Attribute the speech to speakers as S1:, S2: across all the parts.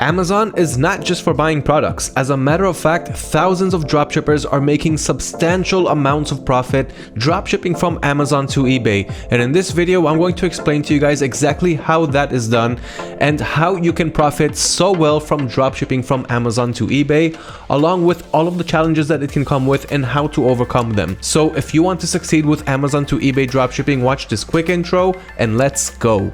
S1: Amazon is not just for buying products. As a matter of fact, thousands of dropshippers are making substantial amounts of profit dropshipping from Amazon to eBay. And in this video, I'm going to explain to you guys exactly how that is done and how you can profit so well from dropshipping from Amazon to eBay, along with all of the challenges that it can come with and how to overcome them. So if you want to succeed with Amazon to eBay dropshipping, watch this quick intro and let's go.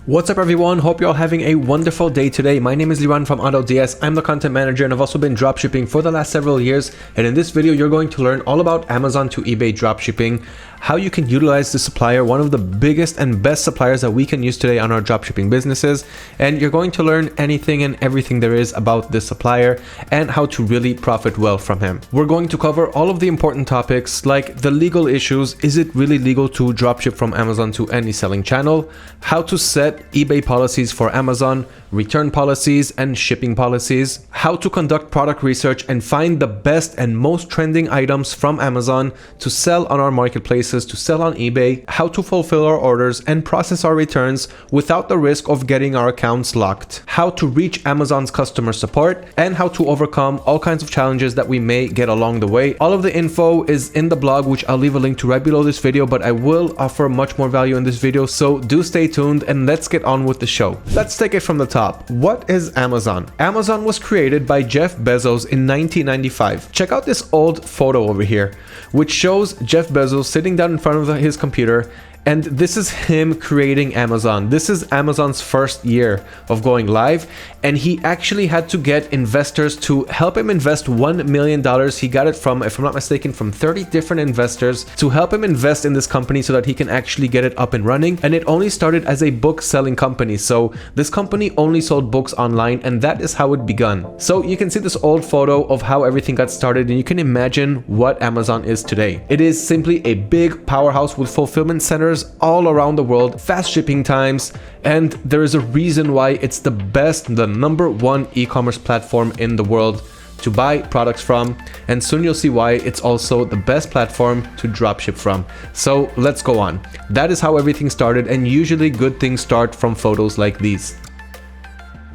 S1: What's up everyone, hope you're all having a wonderful day today. My name is Liran from AutoDS. I'm the content manager and I've also been dropshipping for the last several years, and in this video you're going to learn all about Amazon to eBay dropshipping, how you can utilize the supplier, one of the biggest and best suppliers that we can use today on our dropshipping businesses, and you're going to learn anything and everything there is about this supplier and how to really profit well from him. We're going to cover all of the important topics like the legal issues. Is it really legal to dropship from Amazon to any selling channel? How to set eBay policies for Amazon, return policies and shipping policies, how to conduct product research and find the best and most trending items from Amazon to sell on our marketplaces, to sell on eBay, how to fulfill our orders and process our returns without the risk of getting our accounts locked, how to reach Amazon's customer support, and how to overcome all kinds of challenges that we may get along the way. All of the info is in the blog, which I'll leave a link to right below this video, but I will offer much more value in this video, so do stay tuned and let's get on with the show. Let's take it from the top. What is Amazon? Amazon was created by Jeff Bezos in 1995. Check out this old photo over here, which shows Jeff Bezos sitting down in front of his computer, and this is him creating Amazon. This is Amazon's first year of going live, and he actually had to get investors to help him invest $1 million. He got it from, if I'm not mistaken, from 30 different investors to help him invest in this company so that he can actually get it up and running. And it only started as a book selling company. So this company only sold books online, and that is how it began. So you can see this old photo of how everything got started, and you can imagine what Amazon is today. It is simply a big powerhouse with fulfillment centers all around the world, fast shipping times, and there is a reason why it's the best, the #1 e-commerce platform in the world to buy products from, and soon you'll see why it's also the best platform to dropship from. So let's go on. That is how everything started, and usually good things start from photos like these.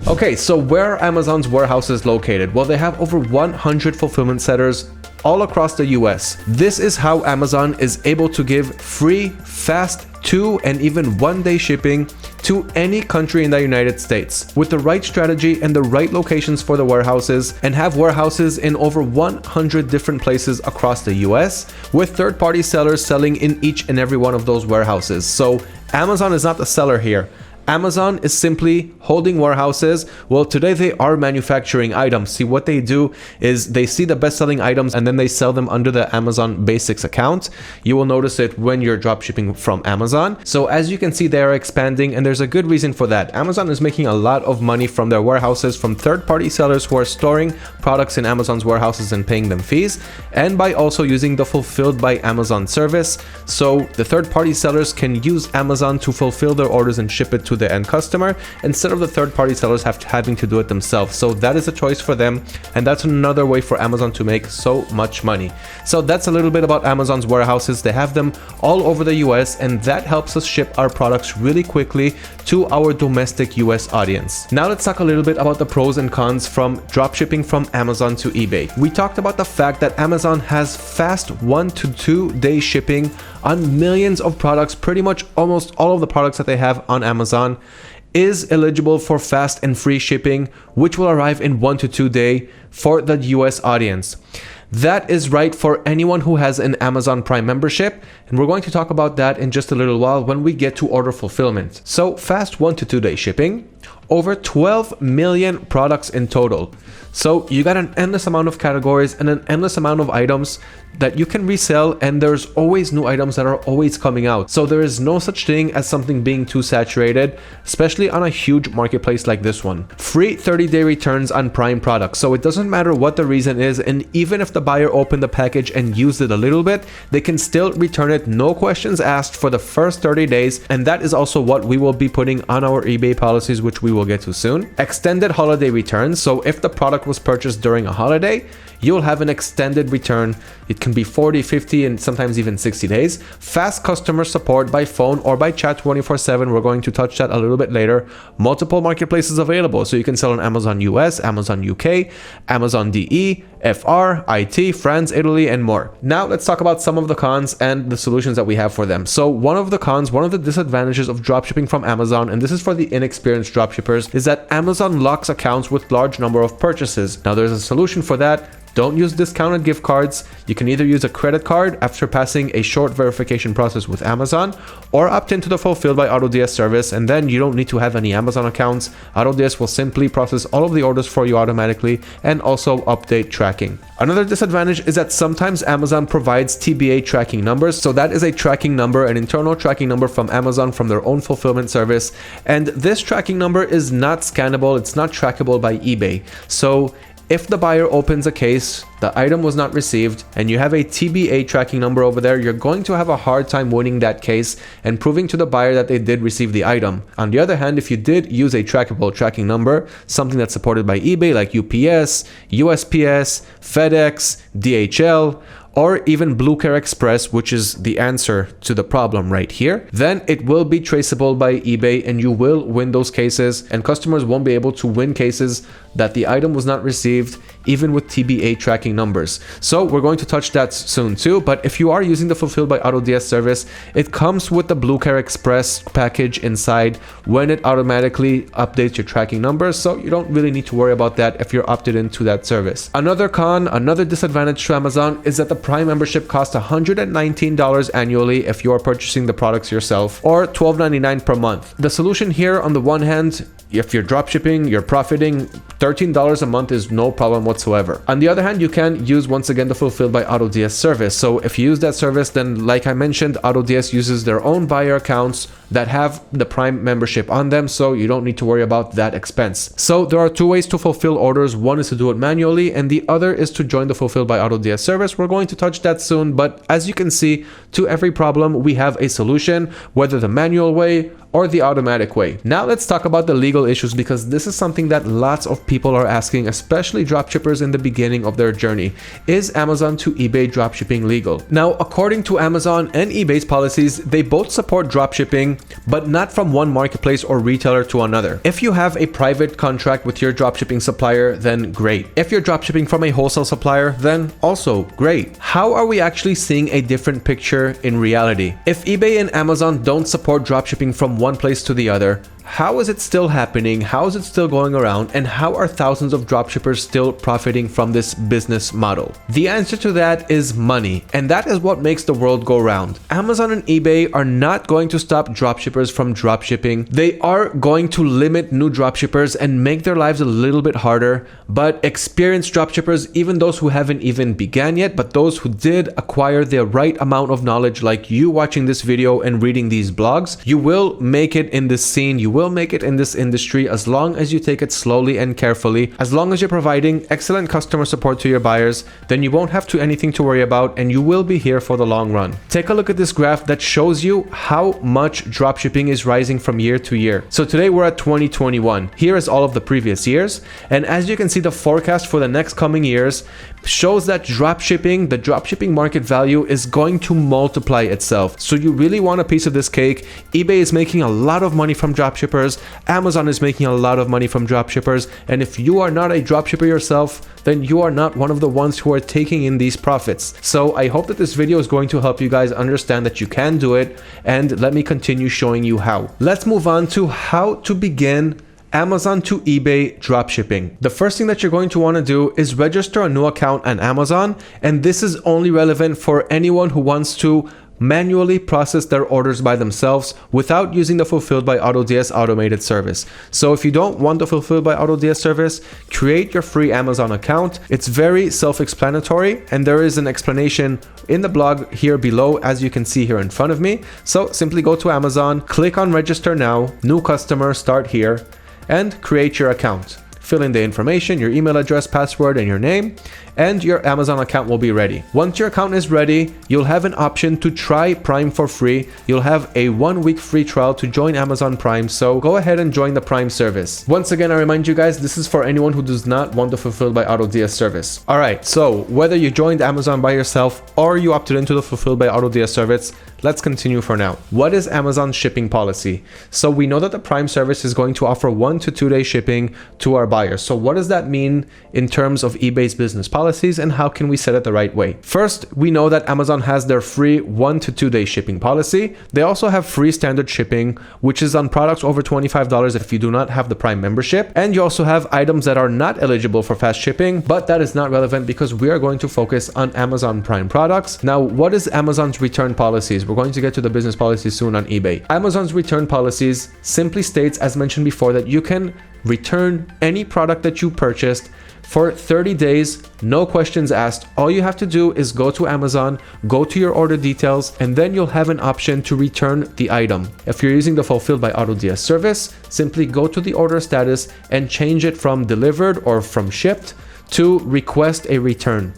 S1: Okay, so where are Amazon's warehouses located? Well, they have over 100 fulfillment centers all across the US. This is how Amazon is able to give free, fast, 2 and even 1 day shipping to any country in the United States with the right strategy and the right locations for the warehouses, and have warehouses in over 100 different places across the US with third-party sellers selling in each and every one of those warehouses. So Amazon is not the seller here. Amazon is simply holding warehouses. Well, today they are manufacturing items. See, what they do is they see the best-selling items and then they sell them under the Amazon Basics account. You will notice it when you're dropshipping from Amazon. So as you can see, they are expanding, and there's a good reason for that. Amazon is making a lot of money from their warehouses, from third-party sellers who are storing products in Amazon's warehouses and paying them fees, and by also using the Fulfilled by Amazon service. So the third-party sellers can use Amazon to fulfill their orders and ship it to the end customer instead of the third-party sellers having to do it themselves. So that is a choice for them, and that's another way for Amazon to make so much money. So that's a little bit about Amazon's warehouses. They have them all over the US, and that helps us ship our products really quickly to our domestic US audience. Now let's talk a little bit about the pros and cons from dropshipping from Amazon to eBay. We talked about the fact that Amazon has fast 1 to 2 day shipping on millions of products. Pretty much almost all of the products that they have on Amazon is eligible for fast and free shipping, which will arrive in 1 to 2 days for the US audience. That is right for anyone who has an Amazon Prime membership, and we're going to talk about that in just a little while when we get to order fulfillment. So fast 1 to 2 day shipping, over 12 million products in total. So you got an endless amount of categories and an endless amount of items that you can resell, and there's always new items that are always coming out. So there is no such thing as something being too saturated, especially on a huge marketplace like this one. Free 30-day returns on Prime products. So it doesn't matter what the reason is, and even if the buyer opened the package and used it a little bit, they can still return it, no questions asked, for the first 30 days. And that is also what we will be putting on our eBay policies, which we will get to soon. Extended holiday returns. So if the product was purchased during a holiday, you'll have an extended return. It can be 40, 50, and sometimes even 60 days. Fast customer support by phone or by chat 24/7. We're going to touch that a little bit later. Multiple marketplaces available, so you can sell on Amazon US, Amazon UK, Amazon DE, FR, IT, France, Italy, and more. Now let's talk about some of the cons and the solutions that we have for them. So one of the cons, one of the disadvantages of dropshipping from Amazon, and this is for the inexperienced dropshippers, is that Amazon locks accounts with large number of purchases. Now there's a solution for that. Don't use discounted gift cards. You can either use a credit card after passing a short verification process with Amazon, or opt into the Fulfilled by AutoDS service, and then you don't need to have any Amazon accounts. AutoDS will simply process all of the orders for you automatically and also update tracking. Another disadvantage is that sometimes Amazon provides TBA tracking numbers. So that is a tracking number, an internal tracking number from Amazon from their own fulfillment service. And this tracking number is not scannable. It's not trackable by eBay. So if the buyer opens a case, the item was not received, and you have a TBA tracking number over there, you're going to have a hard time winning that case and proving to the buyer that they did receive the item. On the other hand, if you did use a trackable tracking number, something that's supported by eBay like UPS, USPS, FedEx, DHL, or even Blue Care Express, which is the answer to the problem right here, then it will be traceable by eBay and you will win those cases, and customers won't be able to win cases that the item was not received even with TBA tracking numbers. So we're going to touch that soon too, but if you are using the Fulfilled by AutoDS service, it comes with the Blue Care Express package inside when it automatically updates your tracking numbers, so you don't really need to worry about that if you're opted into that service. Another con, another disadvantage to Amazon is that the Prime membership costs $119 annually if you are purchasing the products yourself, or $12.99 per month. The solution here, on the one hand, if you're dropshipping, you're profiting, $13 a month is no problem whatsoever. On the other hand, you can use, once again, the Fulfilled by AutoDS service. So if you use that service, then like I mentioned, AutoDS uses their own buyer accounts that have the Prime membership on them, so you don't need to worry about that expense. So there are two ways to fulfill orders. One is to do it manually, and the other is to join the Fulfilled by AutoDS service. We're going to touch that soon, but as you can see, to every problem, we have a solution, whether the manual way or the automatic way. Now let's talk about the legal issues, because this is something that lots of people are asking, especially dropshippers in the beginning of their journey. Is Amazon to eBay dropshipping legal? Now, according to Amazon and eBay's policies, they both support dropshipping, but not from one marketplace or retailer to another. If you have a private contract with your dropshipping supplier, then great. If you're dropshipping from a wholesale supplier, then also great. How are we actually seeing a different picture in reality? If eBay and Amazon don't support dropshipping from one place to the other, how is it still happening? How is it still going around? And how are thousands of dropshippers still profiting from this business model? The answer to that is money, and that is what makes the world go round. Amazon and eBay are not going to stop dropshippers from dropshipping. They are going to limit new dropshippers and make their lives a little bit harder, but experienced dropshippers, even those who haven't even began yet, but those who did acquire the right amount of knowledge, like you watching this video and reading these blogs, you will make it in this scene. You will make it in this industry as long as you take it slowly and carefully. As long as you're providing excellent customer support to your buyers, then you won't have anything to worry about, and you will be here for the long run. Take a look at this graph that shows you how much dropshipping is rising from year to year. So today we're at 2021. Here is all of the previous years, and as you can see, the forecast for the next coming years shows that the dropshipping market value is going to multiply itself. So you really want a piece of this cake. eBay is making a lot of money from dropshippers. Amazon is making a lot of money from dropshippers. And if you are not a dropshipper yourself, then you are not one of the ones who are taking in these profits. So I hope that this video is going to help you guys understand that you can do it. And let me continue showing you how. Let's move on to how to begin Amazon to eBay dropshipping. The first thing that you're going to want to do is register a new account on Amazon, and this is only relevant for anyone who wants to manually process their orders by themselves without using the Fulfilled by AutoDS automated service. So if you don't want the Fulfilled by AutoDS service, create your free Amazon account. It's very self-explanatory, and there is an explanation in the blog here below, as you can see here in front of me. So simply go to Amazon, click on register now, new customer, start here, and create your account. fill in the information, your email address, password, and your name, and your Amazon account will be ready. Once your account is ready, you'll have an option to try Prime for free. You'll have a 1-week free trial to join Amazon Prime, so go ahead and join the Prime service. Once again, I remind you guys, this is for anyone who does not want the Fulfilled by AutoDS service. All right, so whether you joined Amazon by yourself or you opted into the Fulfilled by AutoDS service, let's continue for now. What is Amazon's shipping policy? So we know that the Prime service is going to offer 1 to 2 day shipping to our buyers. So what does that mean in terms of eBay's business policies, and how can we set it the right way? First, we know that Amazon has their free 1 to 2 day shipping policy. They also have free standard shipping, which is on products over $25 if you do not have the Prime membership. And you also have items that are not eligible for fast shipping, but that is not relevant because we are going to focus on Amazon Prime products. Now, what is Amazon's return policies? We're going to get to the business policies soon on eBay. Amazon's return policies simply states, as mentioned before, that you can return any product that you purchased for 30 days, no questions asked. All you have to do is go to Amazon, go to your order details, and then you'll have an option to return the item. If you're using the Fulfilled by AutoDS service, simply go to the order status and change it from delivered or from shipped to request a return.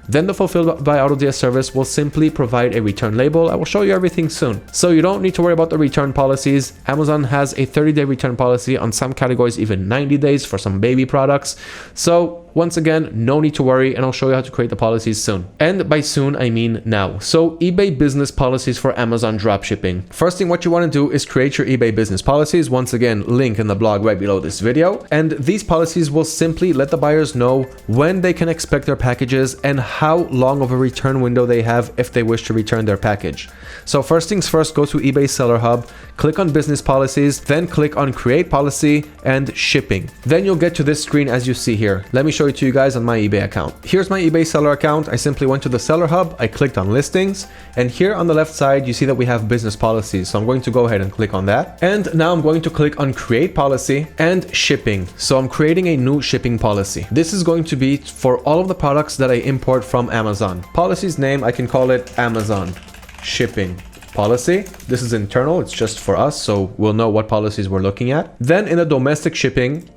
S1: Then the Fulfilled by AutoDS service will simply provide a return label. I will show you everything soon. So you don't need to worry about the return policies. Amazon has a 30-day return policy, on some categories even 90 days for some baby products. So once again, no need to worry, and I'll show you how to create the policies soon. And by soon, I mean now. So eBay business policies for Amazon dropshipping. First thing what you want to do is create your eBay business policies. Once again, link in the blog right below this video. And these policies will simply let the buyers know when they can expect their packages and how long of a return window they have if they wish to return their package. So first things first, go to eBay Seller Hub, click on business policies, then click on create policy and shipping. Then you'll get to this screen as you see here. Let me show it to you guys on my eBay account. Here's my eBay seller account. I simply went to the Seller Hub, I clicked on listings, and here on the left side you see that we have business policies. So I'm going to go ahead and click on that. And now I'm going to click on create policy and shipping. So I'm creating a new shipping policy. This is going to be for all of the products that I import from Amazon. Policy's name, I can call it Amazon shipping policy. This is internal, it's just for us, so we'll know what policies we're looking at. Then in the domestic shipping,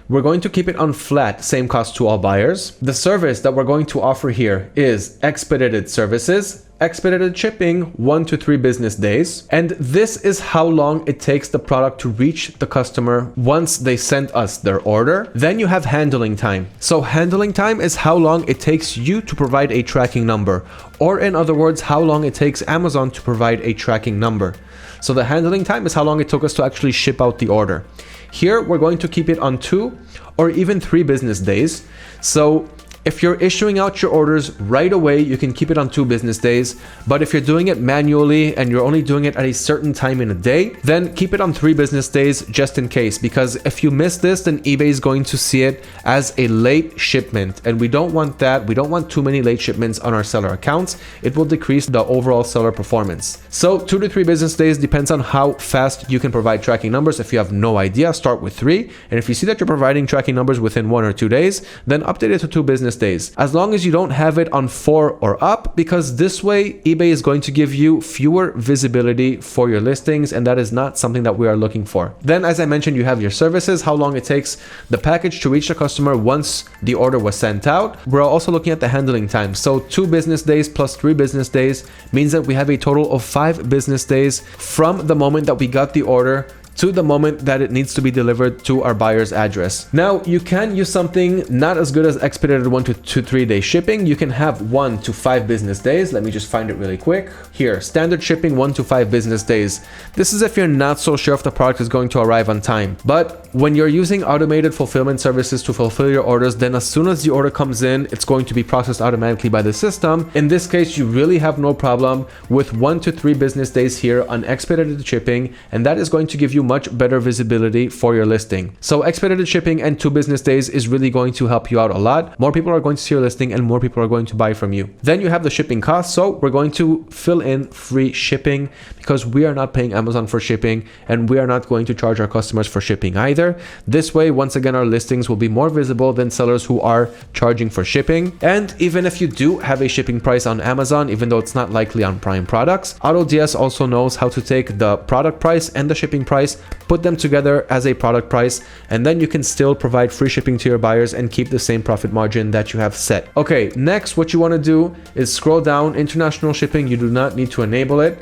S1: we're going to keep it on flat, same cost to all buyers. The service that we're going to offer here is expedited services. Expedited shipping, 1 to 3 business days. And this is how long it takes the product to reach the customer once they send us their order. Then you have handling time. So handling time is how long it takes you to provide a tracking number, or in other words, how long it takes Amazon to provide a tracking number. So the handling time is how long it took us to actually ship out the order. Here, we're going to keep it on 2 or even 3 business days. So if you're issuing out your orders right away, you can keep it on 2 business days. But if you're doing it manually and you're only doing it at a certain time in a day, then keep it on 3 business days just in case. Because if you miss this, then eBay is going to see it as a late shipment. And we don't want that. We don't want too many late shipments on our seller accounts. It will decrease the overall seller performance. So 2 to 3 business days depends on how fast you can provide tracking numbers. If you have no idea, start with 3. And if you see that you're providing tracking numbers within 1 or 2 days, then update it to 2 business days, as long as you don't have it on 4 or up, because this way eBay is going to give you fewer visibility for your listings, and that is not something that we are looking for. Then, as I mentioned, you have your services, how long it takes the package to reach the customer once the order was sent out. We're also looking at the handling time. So 2 business days plus 3 business days means that we have a total of 5 business days from the moment that we got the order to the moment that it needs to be delivered to our buyer's address. Now, you can use something not as good as expedited 1 to 3 day shipping. You can have 1 to 5 business days. Let me just find it really quick. Here, standard shipping 1 to 5 business days. This is if you're not so sure if the product is going to arrive on time. But when you're using automated fulfillment services to fulfill your orders, then as soon as the order comes in, it's going to be processed automatically by the system. In this case, you really have no problem with 1 to 3 business days here on expedited shipping, and that is going to give you much better visibility for your listing. So expedited shipping and 2 business days is really going to help you out a lot. More people are going to see your listing and more people are going to buy from you. Then you have the shipping costs. So we're going to fill in free shipping because we are not paying Amazon for shipping and we are not going to charge our customers for shipping either. This way, once again, our listings will be more visible than sellers who are charging for shipping. And even if you do have a shipping price on Amazon, even though it's not likely on Prime products, AutoDS also knows how to take the product price and the shipping price price, put them together as a product price, and then you can still provide free shipping to your buyers and keep the same profit margin that you have set. Okay, next, what you want to do is scroll down. International shipping, you do not need to enable it.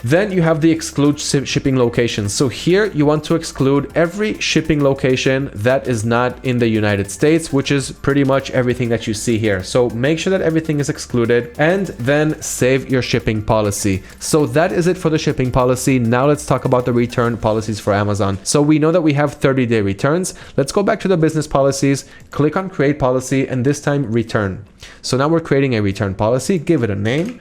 S1: Then you have the exclude shipping locations. So here you want to exclude every shipping location that is not in the United States, which is pretty much everything that you see here. So make sure that everything is excluded and then save your shipping policy. So that is it for the shipping policy. Now let's talk about the return policies for Amazon. So we know that we have 30-day returns. Let's go back to the business policies, click on create policy, and this time return. So now we're creating a return policy. Give it a name,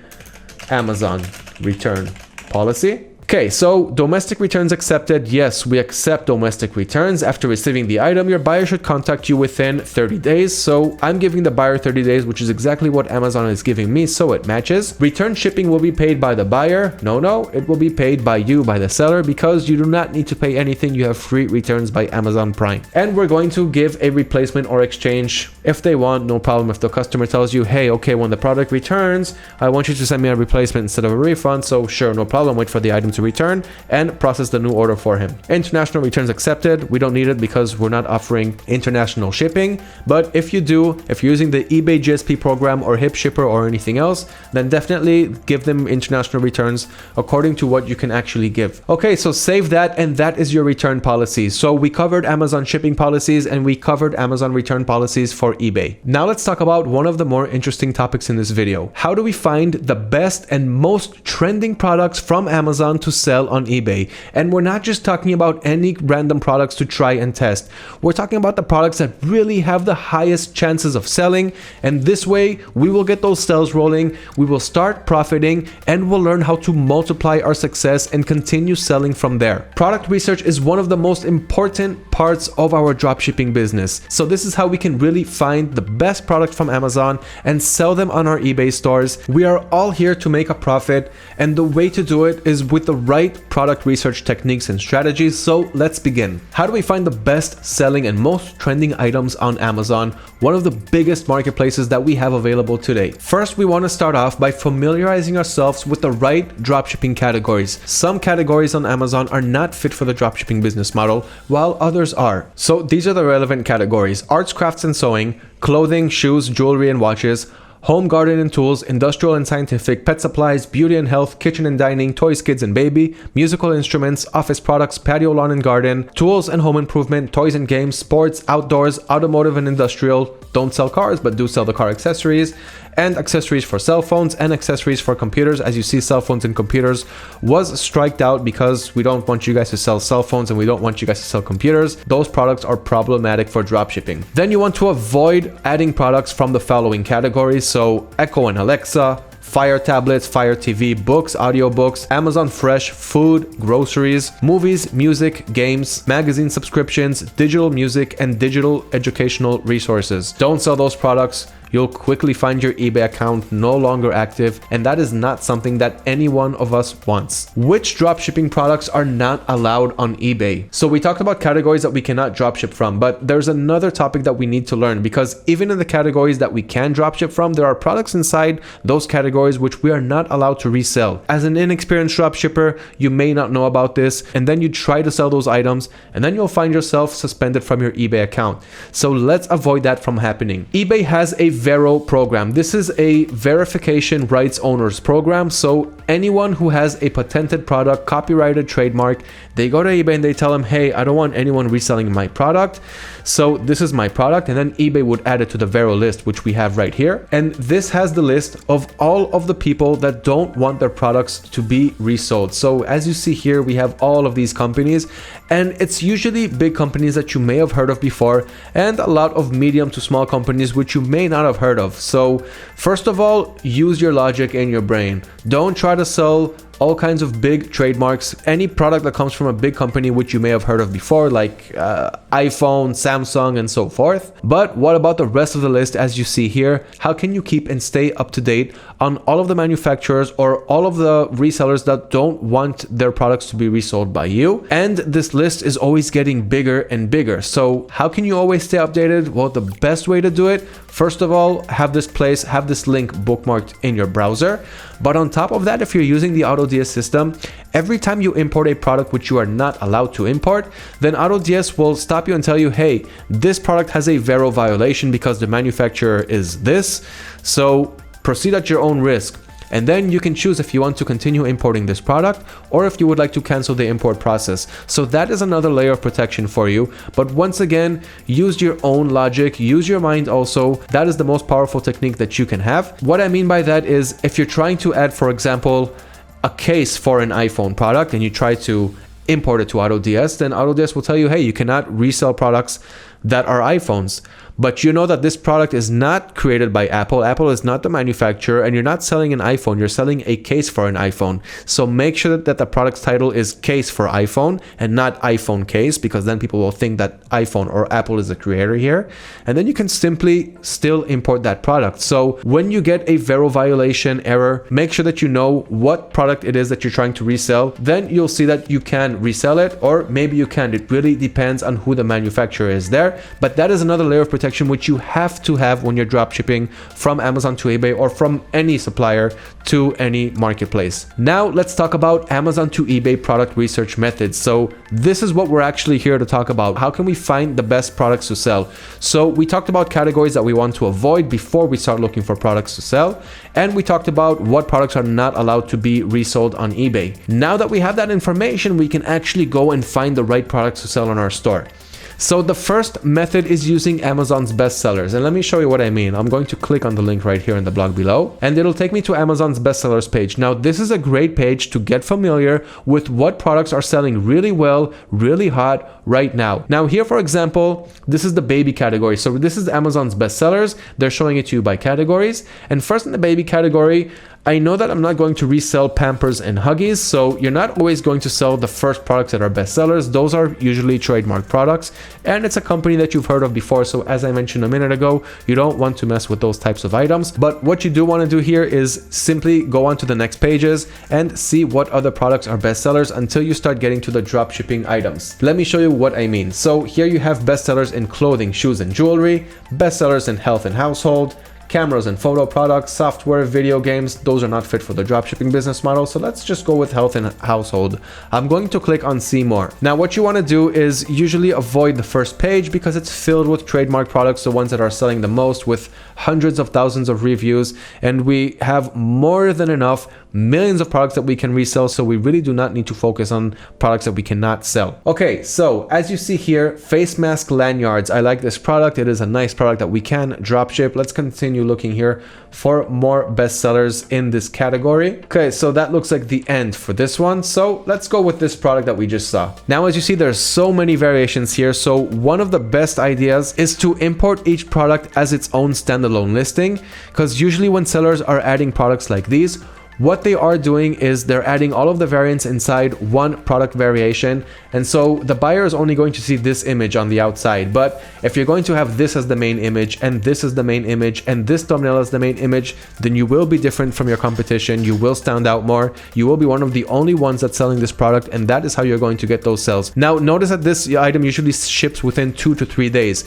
S1: Amazon return policy. Okay, so domestic returns accepted. Yes, we accept domestic returns. After receiving the item, your buyer should contact you within 30 days. So I'm giving the buyer 30 days, which is exactly what Amazon is giving me, so it matches. Return shipping will be paid by the buyer. No, it will be paid by you, by the seller, because you do not need to pay anything. You have free returns by Amazon Prime. And we're going to give a replacement or exchange if they want, no problem. If the customer tells you, hey, okay, when the product returns, I want you to send me a replacement instead of a refund. So sure, no problem. Wait for the item to return and process the new order for him. International returns accepted. We don't need it because we're not offering international shipping. But if you do, if you're using the eBay GSP program or Hip Shipper or anything else, then definitely give them international returns according to what you can actually give. Okay, so save that, and that is your return policy. So we covered Amazon shipping policies and we covered Amazon return policies for eBay. Now let's talk about one of the more interesting topics in this video. How do we find the best and most trending products from Amazon to sell on eBay? And we're not just talking about any random products to try and test. We're talking about the products that really have the highest chances of selling, and this way we will get those sales rolling, we will start profiting, and we'll learn how to multiply our success and continue selling from there. Product research is one of the most important parts of our dropshipping business. So this is how we can really find the best product from Amazon and sell them on our eBay stores. We are all here to make a profit, and the way to do it is with the right product research techniques and strategies. So let's begin. How do we find the best selling and most trending items on Amazon, one of the biggest marketplaces that we have available today? First, we want to start off by familiarizing ourselves with the right dropshipping categories. Some categories on Amazon are not fit for the dropshipping business model, while others are. So these are the relevant categories: arts, crafts and sewing, clothing, shoes, jewelry and watches, home, garden and tools, industrial and scientific, pet supplies, beauty and health, kitchen and dining, toys, kids and baby, musical instruments, office products, patio, lawn and garden, tools and home improvement, toys and games, sports, outdoors, automotive and industrial. Don't sell cars, but do sell the car accessories, and accessories for cell phones and accessories for computers. As you see, cell phones and computers was striked out because we don't want you guys to sell cell phones and we don't want you guys to sell computers. Those products are problematic for dropshipping. Then you want to avoid adding products from the following categories: so Echo and Alexa, Fire tablets, Fire TV, books, audiobooks, Amazon Fresh, food, groceries, movies, music, games, magazine subscriptions, digital music, and digital educational resources. Don't sell those products. You'll quickly find your eBay account no longer active, and that is not something that any one of us wants. Which dropshipping products are not allowed on eBay? So we talked about categories that we cannot dropship from, but there's another topic that we need to learn, because even in the categories that we can dropship from, there are products inside those categories which we are not allowed to resell. As an inexperienced dropshipper, you may not know about this, and then you try to sell those items, and then you'll find yourself suspended from your eBay account. So let's avoid that from happening. eBay has a Vero program. This is a verification rights owners program. So anyone who has a patented product, copyrighted trademark, they go to eBay and they tell them, hey, I don't want anyone reselling my product, so this is my product. And then eBay would add it to the Vero list, which we have right here. And this has the list of all of the people that don't want their products to be resold. So as you see here, we have all of these companies, and it's usually big companies that you may have heard of before, and a lot of medium to small companies which you may not have heard of. So first of all, use your logic and your brain. Don't try to sell all kinds of big trademarks, any product that comes from a big company which you may have heard of before, like iPhone, Samsung, and so forth. But what about the rest of the list? As you see here, how can you keep and stay up to date on all of the manufacturers or all of the resellers that don't want their products to be resold by you? And this list is always getting bigger and bigger. So how can you always stay updated? Well, the best way to do it, first of all, have this link bookmarked in your browser. But on top of that, if you're using the AutoDS system, every time you import a product which you are not allowed to import, then AutoDS will stop you and tell you, hey, this product has a Vero violation because the manufacturer is this, so proceed at your own risk. And then you can choose if you want to continue importing this product or if you would like to cancel the import process. So that is another layer of protection for you. But once again, use your own logic, use your mind also. That is the most powerful technique that you can have. What I mean by that is if you're trying to add, for example, a case for an iPhone product and you try to import it to AutoDS, then AutoDS will tell you, hey, you cannot resell products that are iPhones. But you know that this product is not created by Apple. Apple is not the manufacturer, and you're not selling an iPhone. You're selling a case for an iPhone. So make sure that the product's title is case for iPhone and not iPhone case, because then people will think that iPhone or Apple is the creator here. And then you can simply still import that product. So when you get a Vero violation error, make sure that you know what product it is that you're trying to resell. Then you'll see that you can resell it, or maybe you can't. It really depends on who the manufacturer is there. But that is another layer of protection which you have to have when you're drop shipping from Amazon to eBay or from any supplier to any marketplace. Now let's talk about Amazon to eBay product research methods. So this is what we're actually here to talk about. How can we find the best products to sell? So we talked about categories that we want to avoid before we start looking for products to sell, and we talked about what products are not allowed to be resold on eBay. Now that we have that information, we can actually go and find the right products to sell on our store. So the first method is using Amazon's bestsellers, and let me show you what I mean. I'm going to click on the link right here in the blog below, and it'll take me to Amazon's bestsellers page. Now, this is a great page to get familiar with what products are selling really well, really hot right now. Now here, for example, this is the baby category. So this is Amazon's bestsellers. They're showing it to you by categories. And first in the baby category, I know that I'm not going to resell Pampers and Huggies, so you're not always going to sell the first products that are bestsellers. Those are usually trademark products, and it's a company that you've heard of before. So as I mentioned a minute ago, you don't want to mess with those types of items. But what you do want to do here is simply go on to the next pages and see what other products are bestsellers until you start getting to the drop shipping items. Let me show you what I mean. So here you have bestsellers in clothing, shoes, and jewelry, bestsellers in health and household, cameras and photo products, software, video games. Those are not fit for the dropshipping business model. So let's just go with health and household. I'm going to click on see more. Now what you want to do is usually avoid the first page because it's filled with trademark products, the ones that are selling the most, with hundreds of thousands of reviews, and we have more than enough, millions of products that we can resell, so we really do not need to focus on products that we cannot sell. Okay, so as you see here, face mask lanyards. I like this product. It is a nice product that we can drop ship. Let's continue looking here for more bestsellers in this category. Okay, so that looks like the end for this one. So let's go with this product that we just saw. Now, as you see, there's so many variations here. So one of the best ideas is to import each product as its own standalone listing, because usually when sellers are adding products like these, what they are doing is they're adding all of the variants inside one product variation. And so the buyer is only going to see this image on the outside. But if you're going to have this as the main image, and this is the main image, and this thumbnail as the main image, then you will be different from your competition. You will stand out more. You will be one of the only ones that's selling this product, and that is how you're going to get those sales. Now, notice that this item usually ships within 2 to 3 days.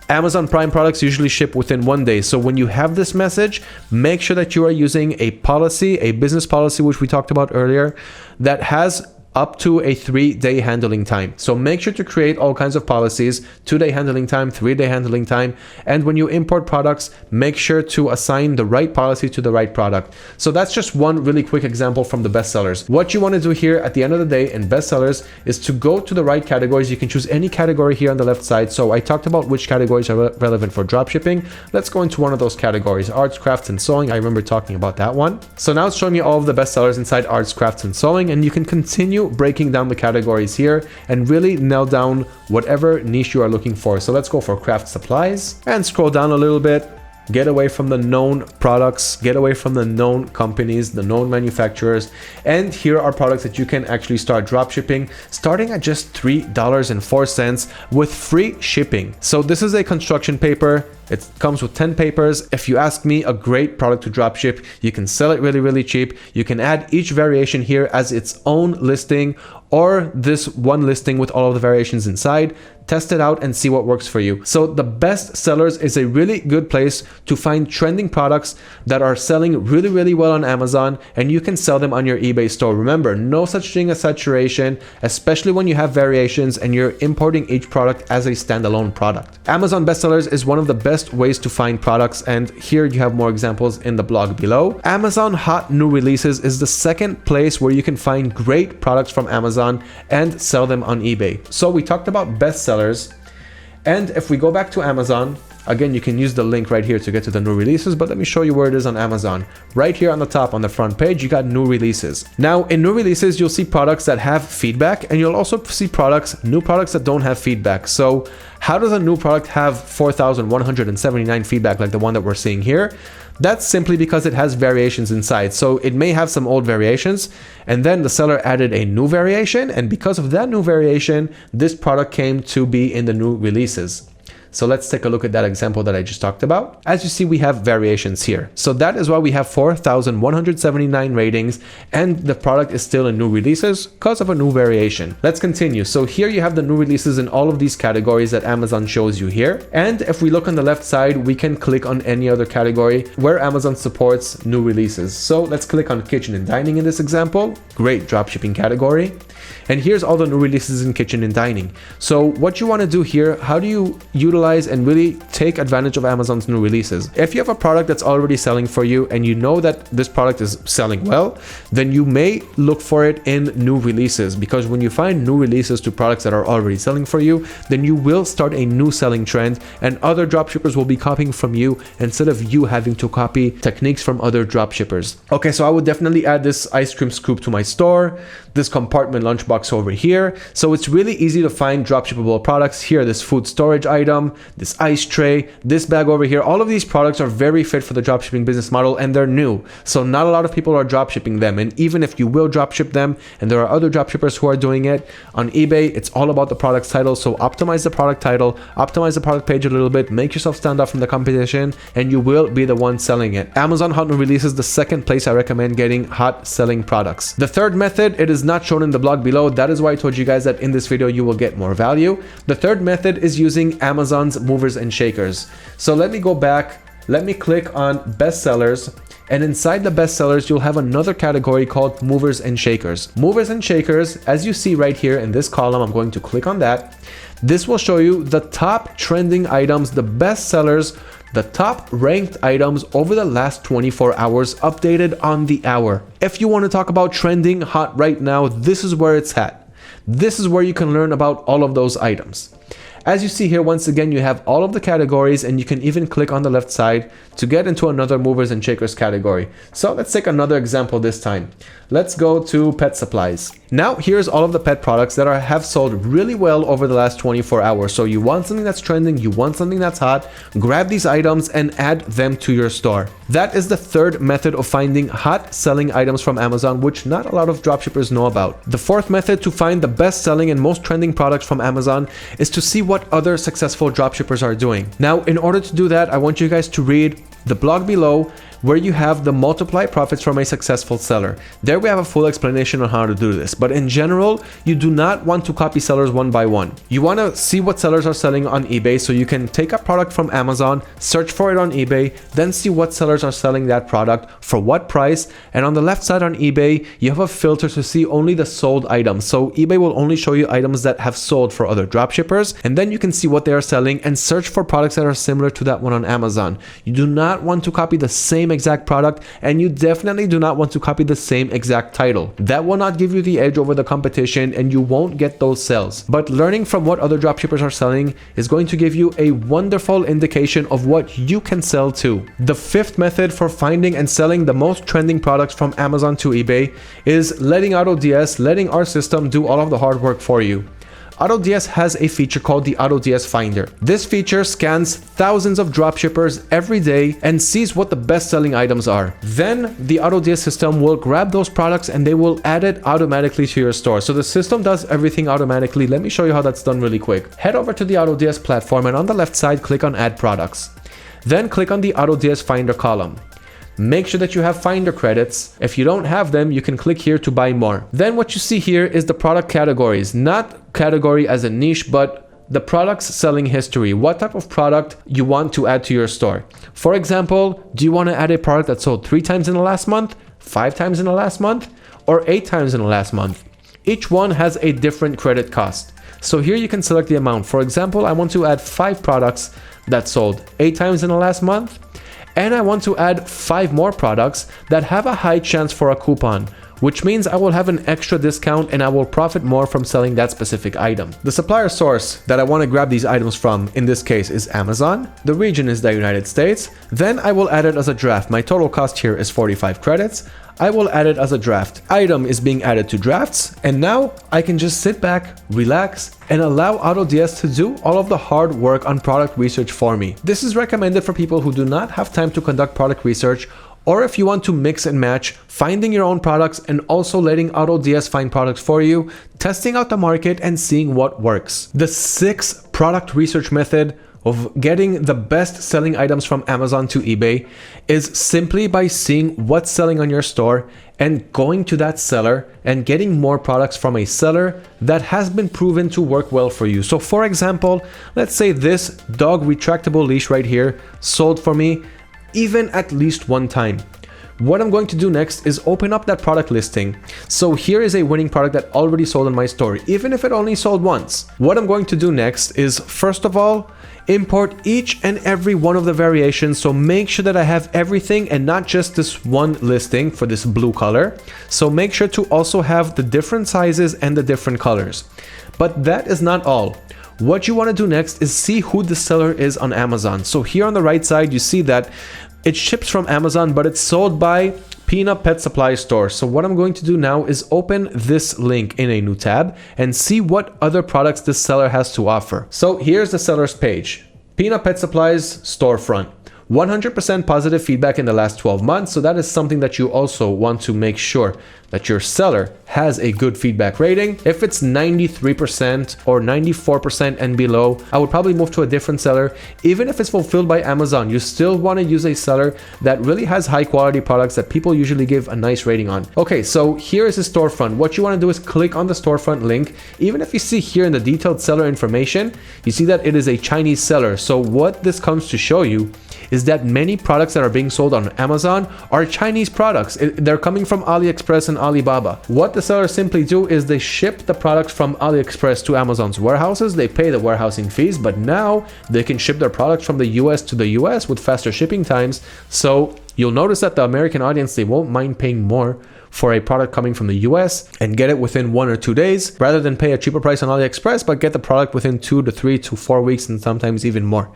S1: Amazon Prime products usually ship within 1 day. So when you have this message, make sure that you are using a policy, a business policy, which we talked about earlier, that has up to a 3-day handling time. So make sure to create all kinds of policies: 2-day handling time, 3-day handling time. And when you import products, make sure to assign the right policy to the right product. So that's just one really quick example from the bestsellers. What you want to do here at the end of the day in bestsellers is to go to the right categories. You can choose any category here on the left side. So I talked about which categories are relevant for dropshipping. Let's go into one of those categories: arts, crafts, and sewing. I remember talking about that one. So now it's showing me all of the bestsellers inside arts, crafts, and sewing, and you can continue breaking down the categories here and really nail down whatever niche you are looking for. So let's go for craft supplies and scroll down a little bit. Get away from the known products, get away from the known companies, the known manufacturers. And here are products that you can actually start drop shipping, starting at just $3.04 with free shipping. So this is a construction paper. It comes with 10 papers. If you ask me, a great product to dropship. You can sell it really, really cheap. You can add each variation here as its own listing, or this one listing with all of the variations inside. Test it out and see what works for you. So the best sellers is a really good place to find trending products that are selling really, really well on Amazon, and you can sell them on your eBay store. Remember, no such thing as saturation, especially when you have variations and you're importing each product as a standalone product. Amazon bestsellers is one of the best ways to find products, and here you have more examples in the blog below. Amazon Hot New Releases is the second place where you can find great products from Amazon and sell them on eBay. So we talked about bestsellers. And if we go back to Amazon, again, you can use the link right here to get to the new releases, but let me show you where it is on Amazon. Right here on the top, on the front page, you got new releases. Now, in new releases, you'll see products that have feedback, and you'll also see new products that don't have feedback. So how does a new product have 4,179 feedback like the one that we're seeing here? That's simply because it has variations inside. So it may have some old variations, and then the seller added a new variation, and because of that new variation, this product came to be in the new releases. So let's take a look at that example that I just talked about. As you see, we have variations here. So that is why we have 4,179 ratings, and the product is still in new releases because of a new variation. Let's continue. So here you have the new releases in all of these categories that Amazon shows you here. And if we look on the left side, we can click on any other category where Amazon supports new releases. So let's click on kitchen and dining in this example. Great dropshipping category. And here's all the new releases in kitchen and dining. So what you want to do here, how do you utilize and really take advantage of Amazon's new releases? If you have a product that's already selling for you and you know that this product is selling well, then you may look for it in new releases, because when you find new releases to products that are already selling for you, then you will start a new selling trend, and other dropshippers will be copying from you instead of you having to copy techniques from other dropshippers. Okay, so I would definitely add this ice cream scoop to my store, this compartment lunchbox over here. So it's really easy to find dropshippable products here. This food storage item, this ice tray, this bag over here, all of these products are very fit for the dropshipping business model, and they're new. So not a lot of people are dropshipping them. And even if you will dropship them, and there are other dropshippers who are doing it on eBay, it's all about the product title. So optimize the product title, optimize the product page a little bit, make yourself stand out from the competition, and you will be the one selling it. Amazon Hot New Releases is the second place I recommend getting hot selling products. The third method, it is not shown in the blog below. That is why I told you guys that in this video you will get more value. The third method is using Amazon's movers and shakers. So let me go back, let me click on bestsellers, and inside the bestsellers you'll have another category called movers and shakers. Movers and shakers, as you see right here in this column, I'm going to click on that. This will show you the top trending items, the best sellers, the top ranked items over the last 24 hours, updated on the hour. If you want to talk about trending hot right now, this is where it's at. This is where you can learn about all of those items. As you see here, once again, you have all of the categories, and you can even click on the left side to get into another movers and shakers category. So let's take another example this time. Let's go to pet supplies. Now here's all of the pet products that have sold really well over the last 24 hours. So you want something that's trending, you want something that's hot, grab these items and add them to your store. That is the third method of finding hot selling items from Amazon, which not a lot of dropshippers know about. The fourth method to find the best selling and most trending products from Amazon is to see what other successful dropshippers are doing. Now, in order to do that, I want you guys to read the blog below, where you have the multiply profits from a successful seller. There we have a full explanation on how to do this, but in general, you do not want to copy sellers one by one. You want to see what sellers are selling on eBay, so you can take a product from Amazon, search for it on eBay, then see what sellers are selling that product for what price, and on the left side on eBay, you have a filter to see only the sold items. So eBay will only show you items that have sold for other dropshippers, and then you can see what they are selling and search for products that are similar to that one on Amazon. You do not want to copy the same exact product, and you definitely do not want to copy the same exact title. That will not give you the edge over the competition, and you won't get those sales. But learning from what other dropshippers are selling is going to give you a wonderful indication of what you can sell too. The fifth method for finding and selling the most trending products from Amazon to eBay is letting AutoDS, letting our system do all of the hard work for you. AutoDS has a feature called the AutoDS Finder. This feature scans thousands of dropshippers every day and sees what the best-selling items are. Then the AutoDS system will grab those products and they will add it automatically to your store. So the system does everything automatically. Let me show you how that's done really quick. Head over to the AutoDS platform and on the left side, click on Add Products. Then click on the AutoDS Finder column. Make sure that you have Finder credits. If you don't have them, you can click here to buy more. Then what you see here is the product categories, not category as a niche, but the product's selling history, what type of product you want to add to your store. For example, do you want to add a product that sold 3 times in the last month, 5 times in the last month, or 8 times in the last month? Each one has a different credit cost. So here you can select the amount. For example, I want to add 5 products that sold 8 times in the last month, and I want to add 5 more products that have a high chance for a coupon, which means I will have an extra discount and I will profit more from selling that specific item. The supplier source that I want to grab these items from in this case is Amazon. The region is the United States. Then I will add it as a draft. My total cost here is 45 credits. I will add it as a draft. Item is being added to drafts, and now I can just sit back, relax, and allow AutoDS to do all of the hard work on product research for me. This is recommended for people who do not have time to conduct product research, or if you want to mix and match, finding your own products and also letting AutoDS find products for you, testing out the market and seeing what works. The 6th product research method of getting the best selling items from Amazon to eBay is simply by seeing what's selling on your store and going to that seller and getting more products from a seller that has been proven to work well for you. So for example, let's say this dog retractable leash right here sold for me even at least 1 time. What I'm going to do next is open up that product listing. So here is a winning product that already sold in my store, even if it only sold once. What I'm going to do next is, first of all, import each and every one of the variations. So make sure that I have everything and not just this one listing for this blue color. So make sure to also have the different sizes and the different colors. But that is not all. What you want to do next is see who the seller is on Amazon. So here on the right side, you see that it ships from Amazon, but it's sold by Peanut Pet Supply Store. So what I'm going to do now is open this link in a new tab and see what other products this seller has to offer. So here's the seller's page. Peanut Pet Supplies storefront. 100% positive feedback in the last 12 months. So that is something that you also want to make sure that your seller has a good feedback rating. If it's 93% or 94% and below, I would probably move to a different seller. Even if it's fulfilled by Amazon, you still want to use a seller that really has high quality products that people usually give a nice rating on. Okay, so here is the storefront. What you want to do is click on the storefront link. Even if you see here in the detailed seller information, you see that it is a Chinese seller. So what this comes to show you is that many products that are being sold on Amazon are Chinese products. They're coming from AliExpress and Alibaba. What the sellers simply do is they ship the products from AliExpress to Amazon's warehouses. They pay the warehousing fees, but now they can ship their products from the US to the US with faster shipping times. So you'll notice that the American audience, they won't mind paying more for a product coming from the US and get it within 1 or 2 days rather than pay a cheaper price on AliExpress, but get the product within 2 to 3 to 4 weeks and sometimes even more.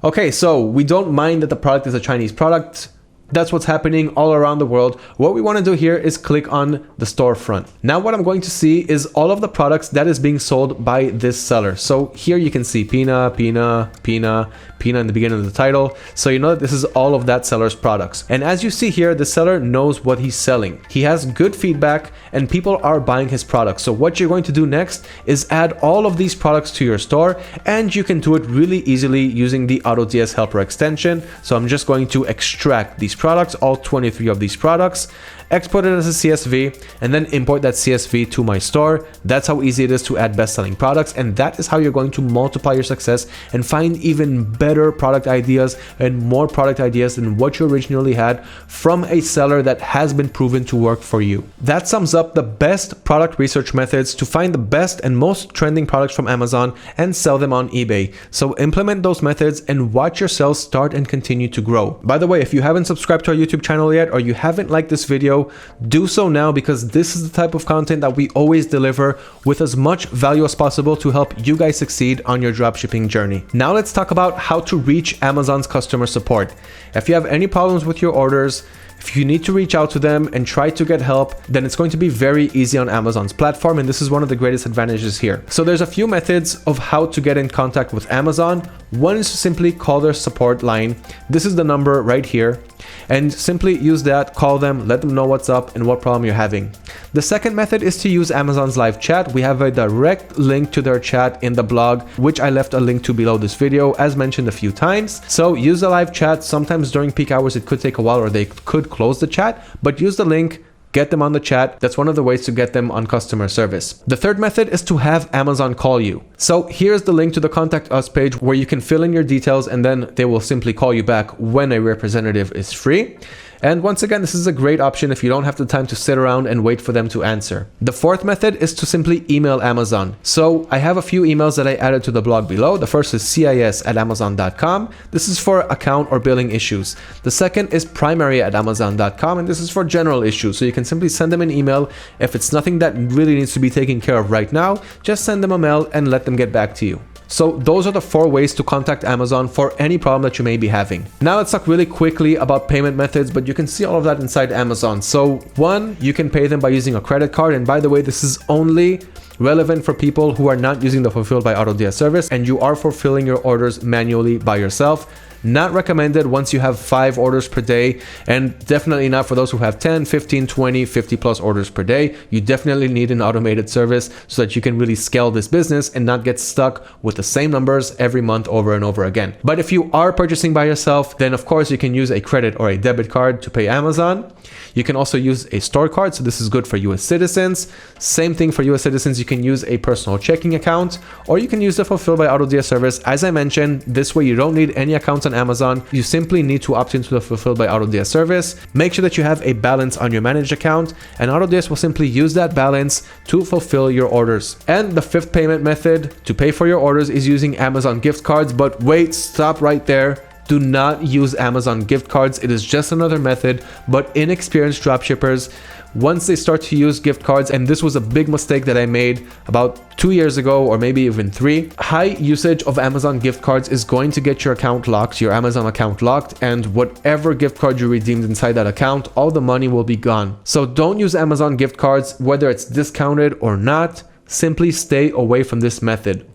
S1: Okay, so we don't mind that the product is a Chinese product. That's what's happening all around the world. What we want to do here is click on the storefront. Now what I'm going to see is all of the products that is being sold by this seller. So here you can see Pina in the beginning of the title. So you know that this is all of that seller's products. And as you see here, the seller knows what he's selling. He has good feedback and people are buying his products. So what you're going to do next is add all of these products to your store, and you can do it really easily using the AutoDS Helper extension. So I'm just going to extract these products, all 23 of these products, export it as a CSV, and then import that CSV to my store. That's how easy it is to add best-selling products, and that is how you're going to multiply your success and find even better product ideas and more product ideas than what you originally had from a seller that has been proven to work for you. That sums up the best product research methods to find the best and most trending products from Amazon and sell them on eBay. So implement those methods and watch your sales start and continue to grow. By the way, if you haven't subscribed to our YouTube channel yet, or you haven't liked this video, do so now, because this is the type of content that we always deliver with as much value as possible to help you guys succeed on your dropshipping journey. Now let's talk about how to reach Amazon's customer support. If you have any problems with your orders, if you need to reach out to them and try to get help, then it's going to be very easy on Amazon's platform, and this is one of the greatest advantages here. So there's a few methods of how to get in contact with Amazon. One is to simply call their support line. This is the number right here. and simply use that, call them, let them know what's up and what problem you're having. The second method is to use Amazon's live chat. We have a direct link to their chat in the blog, which I left a link to below this video, as mentioned a few times. So use the live chat. Sometimes during peak hours it could take a while, or they could close the chat, but use the link, get them on the chat. That's one of the ways to get them on customer service. The third method is to have Amazon call you. So here's the link to the Contact Us page where you can fill in your details, and then they will simply call you back when a representative is free. And once again, this is a great option if you don't have the time to sit around and wait for them to answer. The fourth method is to simply email Amazon. So I have a few emails that I added to the blog below. The first is cis@amazon.com. This is for account or billing issues. The second is primary@amazon.com, and this is for general issues. So you can simply send them an email. If it's nothing that really needs to be taken care of right now, just send them a mail and let them get back to you. So those are the 4 ways to contact Amazon for any problem that you may be having. Now let's talk really quickly about payment methods, but you can see all of that inside Amazon. So 1, you can pay them by using a credit card. And by the way, this is only relevant for people who are not using the Fulfilled by AutoDS service and you are fulfilling your orders manually by yourself. Not recommended once you have 5 orders per day, and definitely not for those who have 10, 15, 20, 50 plus orders per day. You definitely need an automated service so that you can really scale this business and not get stuck with the same numbers every month over and over again. But if you are purchasing by yourself, then of course you can use a credit or a debit card to pay Amazon. You can also use a store card, so this is good for US citizens. Same thing for US citizens, you can use a personal checking account, or you can use the Fulfilled by AutoDS service. As I mentioned, this way you don't need any accounts on Amazon. You simply need to opt into the Fulfilled by AutoDS service. Make sure that you have a balance on your managed account, and AutoDS will simply use that balance to fulfill your orders. And the 5th payment method to pay for your orders is using Amazon gift cards. But wait, stop right there. Do not use Amazon gift cards. It is just another method, but inexperienced dropshippers, once they start to use gift cards, and this was a big mistake that I made about 2 years ago, or maybe even 3, high usage of Amazon gift cards is going to get your account locked, your Amazon account locked, and whatever gift card you redeemed inside that account, all the money will be gone. So don't use Amazon gift cards, whether it's discounted or not. Simply stay away from this method.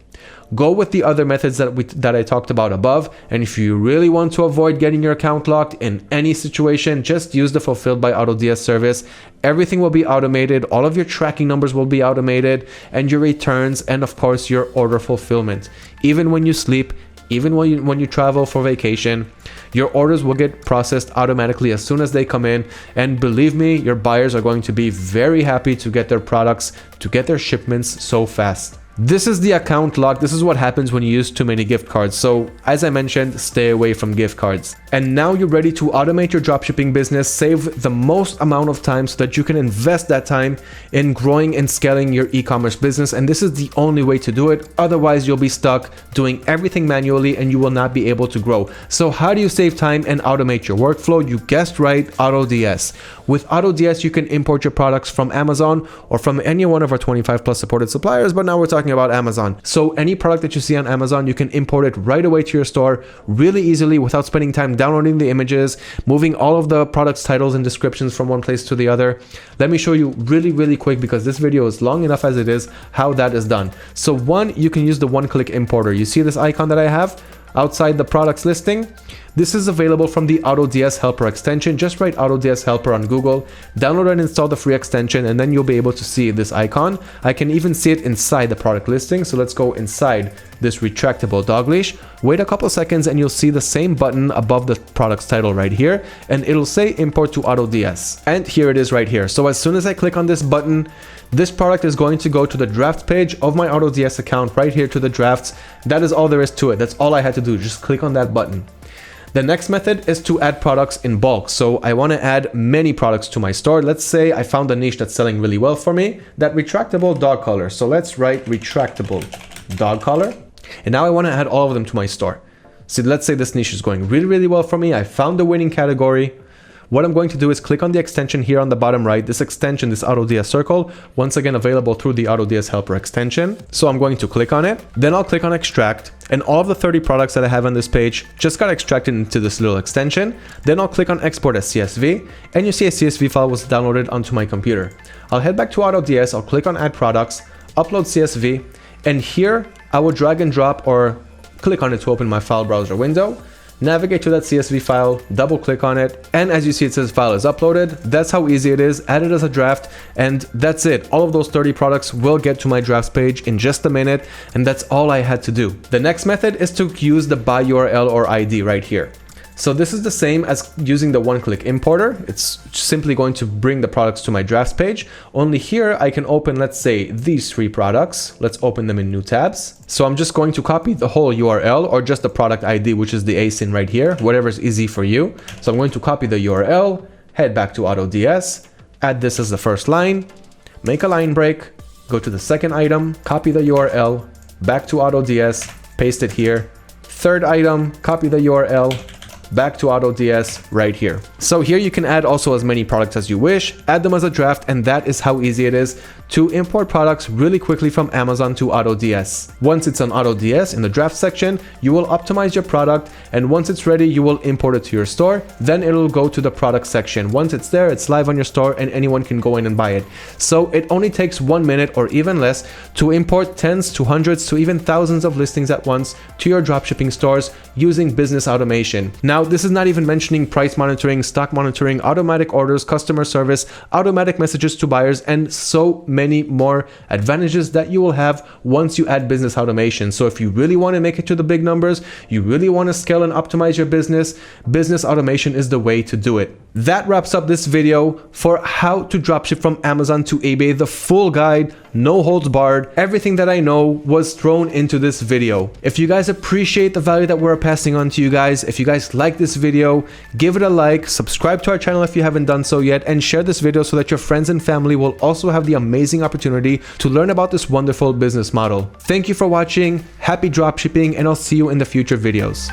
S1: Go with the other methods that I talked about above, and if you really want to avoid getting your account locked in any situation, just use the Fulfilled by AutoDS service. Everything will be automated, all of your tracking numbers will be automated, and your returns, and of course your order fulfillment. Even when you sleep, even when you travel for vacation, your orders will get processed automatically as soon as they come in. And believe me, your buyers are going to be very happy to get their products, to get their shipments so fast. This is the account lock. This is what happens when you use too many gift cards. So as I mentioned, stay away from gift cards. And now you're ready to automate your dropshipping business, save the most amount of time so that you can invest that time in growing and scaling your e-commerce business. And this is the only way to do it. Otherwise, you'll be stuck doing everything manually and you will not be able to grow. So how do you save time and automate your workflow? You guessed right, AutoDS. With AutoDS, you can import your products from Amazon or from any one of our 25 plus supported suppliers, but now we're talking about Amazon. So any product that you see on Amazon, you can import it right away to your store really easily without spending time downloading the images, moving all of the products titles and descriptions from one place to the other. Let me show you really quick, because this video is long enough as it is, how that is done. So 1, you can use the one-click importer. You see this icon that I have outside the products listing? This is available from the AutoDS Helper extension. Just write AutoDS Helper on Google, download and install the free extension, and then you'll be able to see this icon. I can even see it inside the product listing. So let's go inside this retractable dog leash. Wait a couple seconds and you'll see the same button above the product's title right here, and it'll say import to AutoDS. And here it is right here. So as soon as I click on this button, this product is going to go to the drafts page of my AutoDS account right here to the drafts. That is all there is to it. That's all I had to do. Just click on that button. The next method is to add products in bulk. So I want to add many products to my store. Let's say I found a niche that's selling really well for me, that retractable dog collar. So let's write retractable dog collar. And now I want to add all of them to my store. So let's say this niche is going really well for me. I found the winning category. What I'm going to do is click on the extension here on the bottom right. This extension, this AutoDS circle, once again available through the AutoDS Helper extension. So I'm going to click on it. Then I'll click on extract, and all of the 30 products that I have on this page just got extracted into this little extension. Then I'll click on export as CSV, and you see a CSV file was downloaded onto my computer. I'll head back to AutoDS. I'll click on add products, upload CSV, and here I will drag and drop or click on it to open my file browser window. navigate to that CSV file, double click on it, and as you see it says file is uploaded. That's how easy it is. Add it as a draft, and that's it. All of those 30 products will get to my drafts page in just a minute, and that's all I had to do. The next method is to use the buy URL or ID right here. So this is the same as using the one-click importer. It's simply going to bring the products to my drafts page. Only here I can open, let's say, these 3 products. Let's open them in new tabs. So I'm just going to copy the whole URL or just the product ID, which is the ASIN right here, whatever's easy for you. So I'm going to copy the URL, head back to AutoDS, add this as the first line, make a line break, go to the second item, copy the URL, back to AutoDS, paste it here. Third item, copy the URL, back to AutoDS right here. So here you can add also as many products as you wish, add them as a draft, and that is how easy it is to import products really quickly from Amazon to AutoDS. Once it's on AutoDS in the draft section, you will optimize your product, and once it's ready, you will import it to your store. Then it'll go to the product section. Once it's there, it's live on your store and anyone can go in and buy it. So it only takes 1 minute or even less to import tens to hundreds to even thousands of listings at once to your dropshipping stores using business automation. Now, this is not even mentioning price monitoring, stock monitoring, automatic orders, customer service, automatic messages to buyers, and so many more advantages that you will have once you add business automation. So if you really want to make it to the big numbers, you really want to scale and optimize your business, business automation is the way to do it. That wraps up this video for how to dropship from Amazon to eBay. The full guide, no holds barred. Everything that I know was thrown into this video. If you guys appreciate the value that we're passing on to you guys, if you guys like this video, give it a like, subscribe to our channel if you haven't done so yet, and share this video so that your friends and family will also have the amazing opportunity to learn about this wonderful business model. Thank you for watching, happy dropshipping, and I'll see you in the future videos.